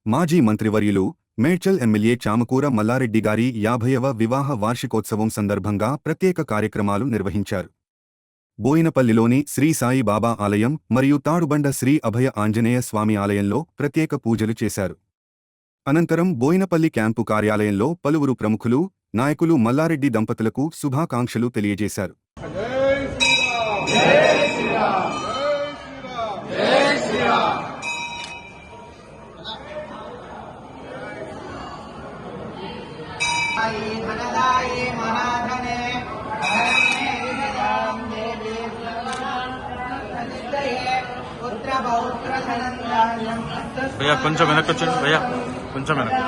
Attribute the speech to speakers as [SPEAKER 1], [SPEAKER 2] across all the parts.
[SPEAKER 1] మాజీ మంత్రివర్యులు మేడ్చల్ ఎమ్మెల్యే చామకూర మల్లారెడ్డి గారి 50వ వివాహ వార్షికోత్సవం సందర్భంగా ప్రత్యేక కార్యక్రమాలు నిర్వహించారు. బోయినపల్లిలోని శ్రీ సాయి బాబా ఆలయం మరియు తాడుబండ శ్రీ అభయ ఆంజనేయ స్వామి ఆలయంలో ప్రత్యేక పూజలు చేశారు. అనంతరం బోయినపల్లి క్యాంపు కార్యాలయంలో పలువురు ప్రముఖులు, నాయకులు మల్లారెడ్డి దంపతులకు శుభాకాంక్షలు తెలియజేశారు.
[SPEAKER 2] भैया కొంచెం వెనక్కి వచ్చండి. భయ్యా కొంచెం వెనక్కి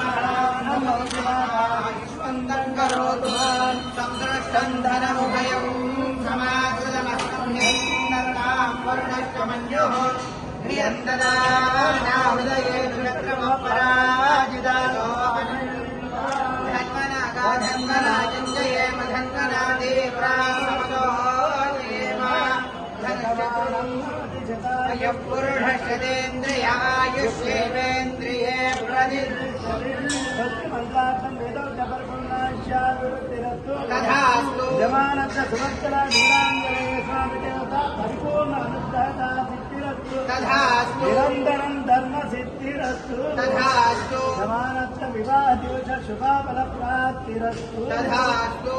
[SPEAKER 3] पुरुषेन्द्रिये तथास्तु जमानत सुभक्तला धीरांजले स्वामी देवता परिपूर्ण अनुग्रहता सिद्धिरस्तु तथास्तु निरंतरं धर्म सिद्धिरस्तु तथास्तु जमानत विवाह दिवस शुभ फल प्राप्तिरस्तु तथास्तु